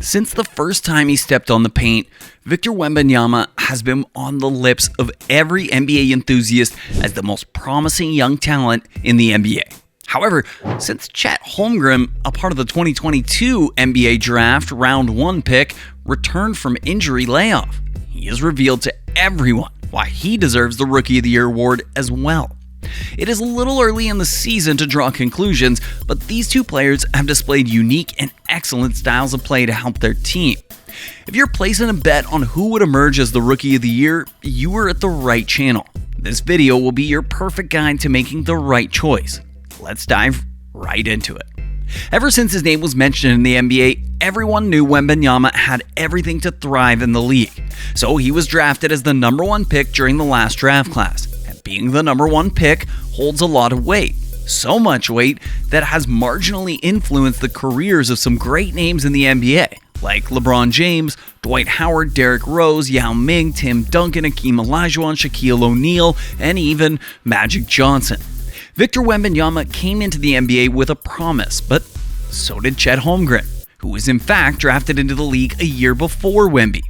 Since the first time he stepped on the paint, Victor Wembanyama has been on the lips of every NBA enthusiast as the most promising young talent in the NBA. However, since Chet Holmgren, a part of the 2022 NBA Draft Round 1 pick, returned from injury layoff, he has revealed to everyone why he deserves the Rookie of the Year award as well. It is a little early in the season to draw conclusions, but these two players have displayed unique and excellent styles of play to help their team. If you're placing a bet on who would emerge as the Rookie of the Year, you are at the right channel. This video will be your perfect guide to making the right choice. Let's dive right into it. Ever since his name was mentioned in the NBA, everyone knew Wembanyama had everything to thrive in the league. So he was drafted as the number 1 pick during the last draft class. Being the number 1 pick holds a lot of weight. So much weight that has marginally influenced the careers of some great names in the NBA, like LeBron James, Dwight Howard, Derrick Rose, Yao Ming, Tim Duncan, Hakeem Olajuwon, Shaquille O'Neal, and even Magic Johnson. Victor Wembanyama came into the NBA with a promise, but so did Chet Holmgren, who was in fact drafted into the league a year before Wemby.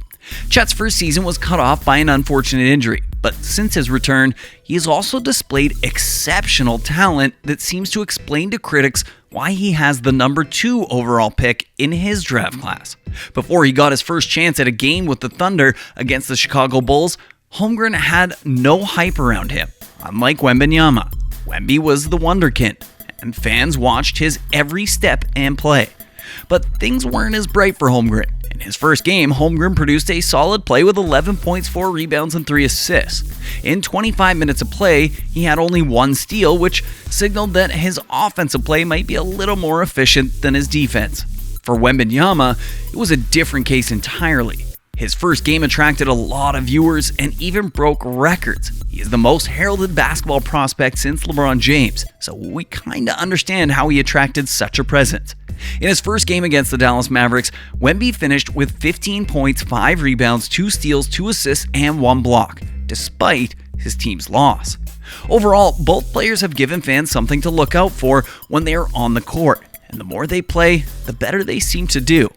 Chet's first season was cut off by an unfortunate injury, but since his return, he has also displayed exceptional talent that seems to explain to critics why he has the number 2 overall pick in his draft class. Before he got his first chance at a game with the Thunder against the Chicago Bulls, Holmgren had no hype around him. Unlike Wembanyama, Wemby was the wonderkid, and fans watched his every step and play. But things weren't as bright for Holmgren. In his first game, Holmgren produced a solid play with 11 points, 4 rebounds, and 3 assists. In 25 minutes of play, he had only 1 steal, which signaled that his offensive play might be a little more efficient than his defense. For Wembanyama, it was a different case entirely. His first game attracted a lot of viewers and even broke records. He is the most heralded basketball prospect since LeBron James, so we kinda understand how he attracted such a presence. In his first game against the Dallas Mavericks, Wemby finished with 15 points, 5 rebounds, 2 steals, 2 assists, and 1 block, despite his team's loss. Overall, both players have given fans something to look out for when they are on the court, and the more they play, the better they seem to do.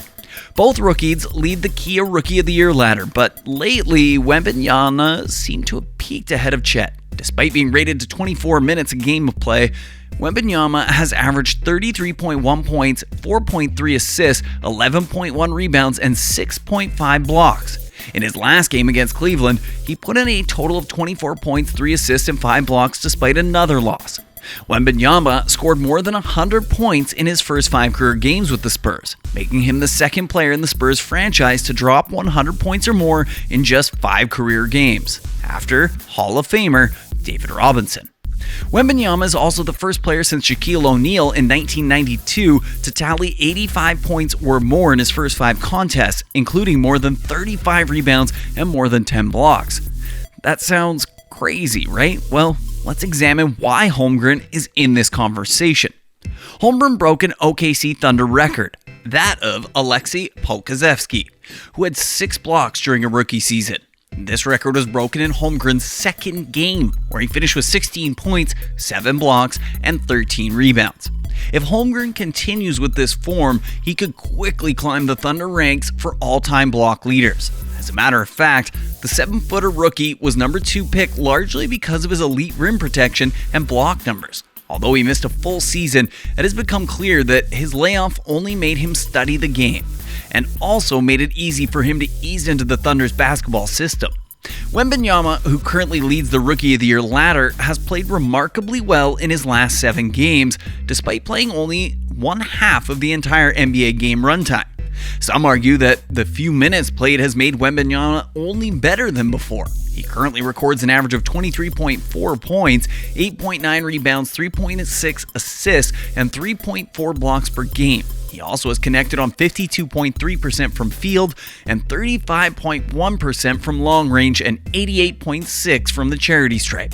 Both rookies lead the Kia Rookie of the Year ladder, but lately, Wembanyama seemed to have peaked ahead of Chet. Despite being rated to 24 minutes a game of play, Wembanyama has averaged 33.1 points, 4.3 assists, 11.1 rebounds, and 6.5 blocks. In his last game against Cleveland, he put in a total of 24 points, 3 assists, and 5 blocks despite another loss. Wembanyama scored more than 100 points in his first 5 career games with the Spurs, making him the second player in the Spurs franchise to drop 100 points or more in just 5 career games, after Hall of Famer David Robinson. Wembanyama is also the first player since Shaquille O'Neal in 1992 to tally 85 points or more in his first 5 contests, including more than 35 rebounds and more than 10 blocks. That sounds crazy, right? Well, let's examine why Holmgren is in this conversation. Holmgren broke an OKC Thunder record, that of Aleksej Pokusevski, who had 6 blocks during a rookie season. This record was broken in Holmgren's second game, where he finished with 16 points, 7 blocks, and 13 rebounds. If Holmgren continues with this form, he could quickly climb the Thunder ranks for all-time block leaders. As a matter of fact, the 7-footer rookie was number 2 pick largely because of his elite rim protection and block numbers. Although he missed a full season, it has become clear that his layoff only made him study the game, and also made it easy for him to ease into the Thunder's basketball system. Wembanyama, who currently leads the Rookie of the Year ladder, has played remarkably well in his last 7 games, despite playing only 1/2 of the entire NBA game runtime. Some argue that the few minutes played has made Wembanyama only better than before. He currently records an average of 23.4 points, 8.9 rebounds, 3.6 assists, and 3.4 blocks per game. He also is connected on 52.3% from field and 35.1% from long range and 88.6% from the charity stripe.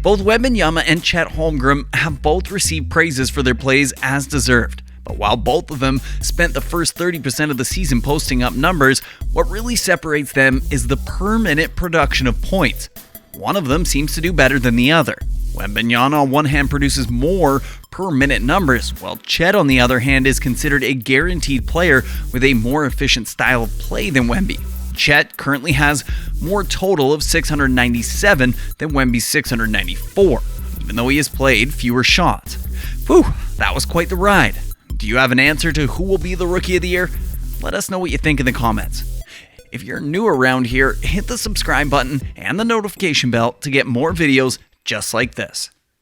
Both Wembanyama and Chet Holmgren have both received praises for their plays as deserved. But while both of them spent the first 30% of the season posting up numbers, what really separates them is the per-minute production of points. One of them seems to do better than the other. Wembanyama on one hand produces more per minute numbers, while Chet on the other hand is considered a guaranteed player with a more efficient style of play than Wemby. Chet currently has more total of 697 than Wemby's 694, even though he has played fewer shots. Whew, that was quite the ride. Do you have an answer to who will be the Rookie of the Year? Let us know what you think in the comments. If you're new around here, hit the subscribe button and the notification bell to get more videos just like this.